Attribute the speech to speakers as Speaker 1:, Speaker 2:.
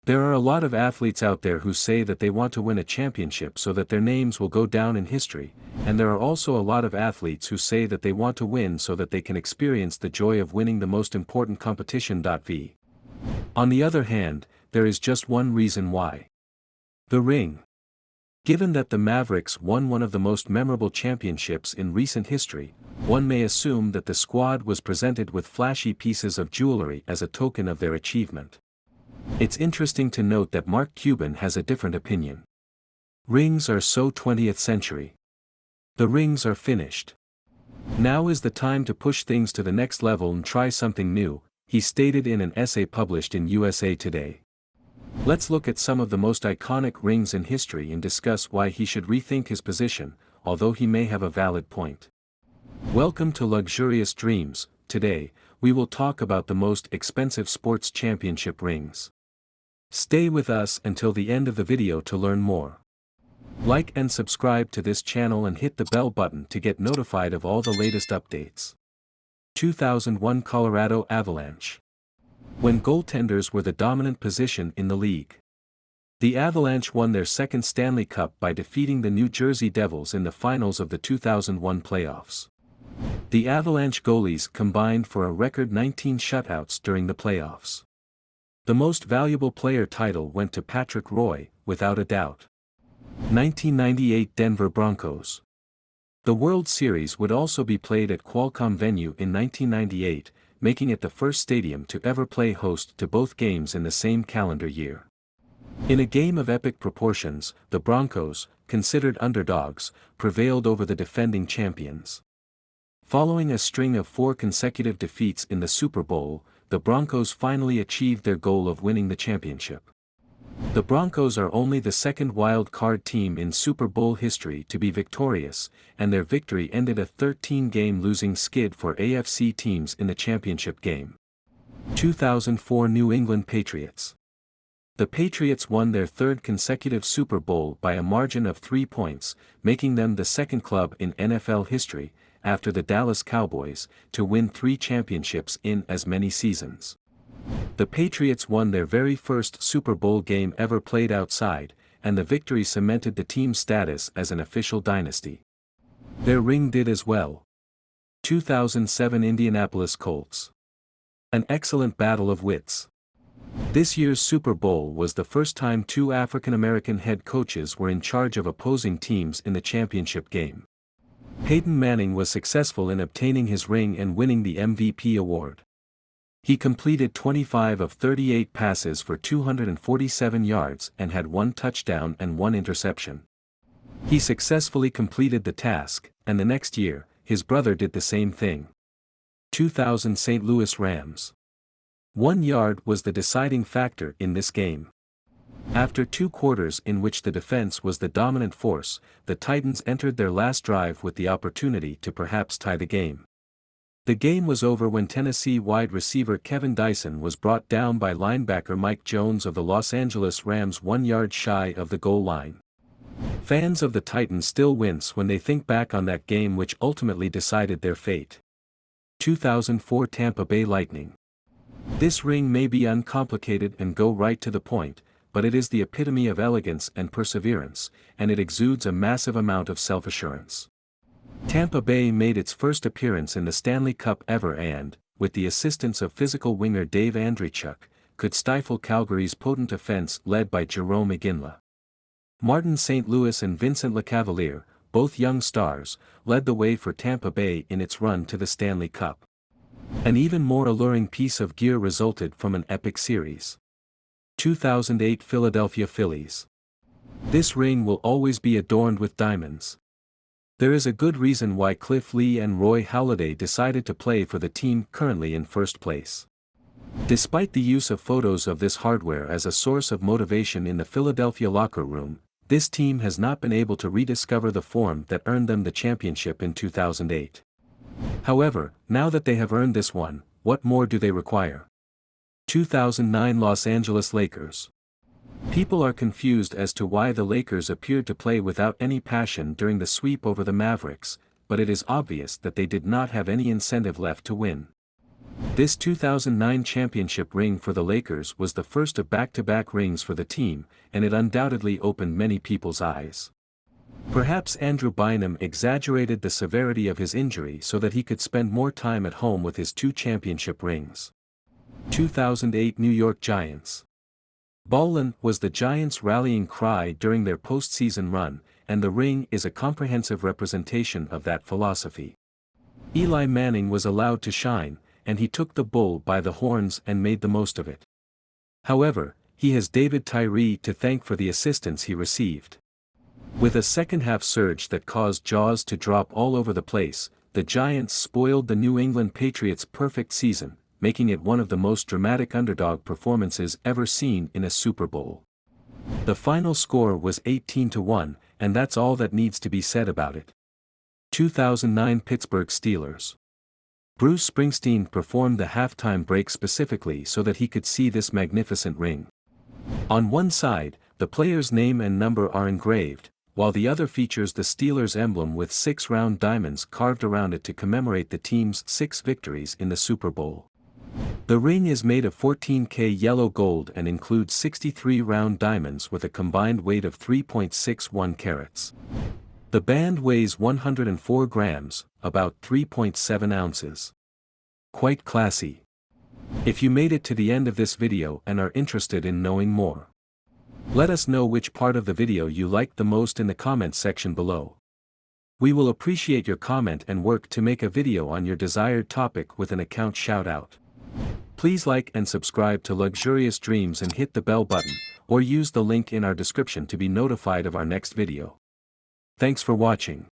Speaker 1: There are a lot of athletes out there who say that they want to win a championship so that their names will go down in history, and there are also a lot of athletes who say that they want to win so that they can experience the joy of winning the most important competition. 𝗏𝗏𝗏. On the other hand, there is just one reason why. The ring. Given that the Mavericks won one of the most memorable championships in recent history, one may assume that the squad was presented with flashy pieces of jewelry as a token of their achievement. It's interesting to note that Mark Cuban has a different opinion. Rings are so 20th century. The rings are finished. Now is the time to push things to the next level and try something new, he stated in an essay published in USA Today. Let's look at some of the most iconic rings in history and discuss why he should rethink his position, although he may have a valid point. Welcome to Luxurious Dreams. Today, we will talk about the most expensive sports championship rings. Stay with us until the end of the video to learn more. Like and subscribe to this channel and hit the bell button to get notified of all the latest updates. 2001 Colorado Avalanche. When goaltenders were the dominant position in the league. The Avalanche won their second Stanley Cup by defeating the New Jersey Devils in the finals of the 2001 playoffs. The Avalanche goalies combined for a record 19 shutouts during the playoffs. The most valuable player title went to Patrick Roy, without a doubt. 1998 Denver Broncos. The World Series would also be played at Qualcomm Venue in 1998, making it the first stadium to ever play host to both games in the same calendar year. In a game of epic proportions, the Broncos, considered underdogs, prevailed over the defending champions. Following a string of 4 consecutive defeats in the Super Bowl, the Broncos finally achieved their goal of winning the championship. The Broncos are only the second wild card team in Super Bowl history to be victorious, and their victory ended a 13-game losing skid for AFC teams in the championship game. 2004 New England Patriots. The Patriots won their third consecutive Super Bowl by a margin of 3 points, making them the second club in NFL history, after the Dallas Cowboys, to win 3 championships in as many seasons. The Patriots won their very first Super Bowl game ever played outside, and the victory cemented the team's status as an official dynasty. Their ring did as well. 2007 Indianapolis Colts. An excellent battle of wits. This year's Super Bowl was the first time 2 African-American head coaches were in charge of opposing teams in the championship game. Peyton Manning was successful in obtaining his ring and winning the MVP award. He completed 25 of 38 passes for 247 yards and had 1 touchdown and 1 interception. He successfully completed the task, and the next year, his brother did the same thing. 2000 St. Louis Rams. 1 yard was the deciding factor in this game. After 2 quarters in which the defense was the dominant force, the Titans entered their last drive with the opportunity to perhaps tie the game. The game was over when Tennessee wide receiver Kevin Dyson was brought down by linebacker Mike Jones of the Los Angeles Rams 1 yard shy of the goal line. Fans of the Titans still wince when they think back on that game which ultimately decided their fate. 2004 Tampa Bay Lightning. This ring may be uncomplicated and go right to the point, but it is the epitome of elegance and perseverance, and it exudes a massive amount of self-assurance. Tampa Bay made its first appearance in the Stanley Cup ever and, with the assistance of physical winger 𝗏𝗏𝗏𝗏𝗏, could stifle Calgary's potent offense led by 𝗃𝗏𝗏𝗏𝗏. Martin St. Louis and Vincent Lecavalier, both young stars, led the way for Tampa Bay in its run to the Stanley Cup. An even more alluring piece of gear resulted from an epic series. 2008 Philadelphia Phillies. This ring will always be adorned with diamonds. There is a good reason why Cliff Lee and Roy Halladay decided to play for the team currently in first place. Despite the use of photos of this hardware as a source of motivation in the Philadelphia locker room, this team has not been able to rediscover the form that earned them the championship in 2008. However, now that they have earned this one, what more do they require? 2009 Los Angeles Lakers. People are confused as to why the Lakers appeared to play without any passion during the sweep over the Mavericks, but it is obvious that they did not have any incentive left to win. This 2009 championship ring for the Lakers was the first of back-to-back rings for the team, and it undoubtedly opened many people's eyes. Perhaps 𝗷𝗓𝗡𝗡 exaggerated the severity of his injury so that he could spend more time at home with his 2 championship rings. 2008 New York Giants. Ballin' was the Giants' rallying cry during their postseason run, and the ring is a comprehensive representation of that philosophy. Eli Manning was allowed to shine, and he took the bull by the horns and made the most of it. However, he has David Tyree to thank for the assistance he received. With a second-half surge that caused jaws to drop all over the place, the Giants spoiled the New England Patriots' perfect season, making it one of the most dramatic underdog performances ever seen in a Super Bowl. The final score was 18-1, and that's all that needs to be said about it. 2009 Pittsburgh Steelers. Bruce Springsteen performed the halftime break specifically so that he could see this magnificent ring. On one side, the player's name and number are engraved, while the other features the Steelers' emblem with 6 round diamonds carved around it to commemorate the team's 6 victories in the Super Bowl. The ring is made of 14K yellow gold and includes 63 round diamonds with a combined weight of 3.61 carats. The band weighs 104 grams, about 3.7 ounces. Quite classy. If you made it to the end of this video and are interested in knowing more, let us know which part of the video you liked the most in the comments section below. We will appreciate your comment and work to make a video on your desired topic with an account shout-out. Please like and subscribe to Luxurious Dreams and hit the bell button, or use the link in our description to be notified of our next video. Thanks for watching.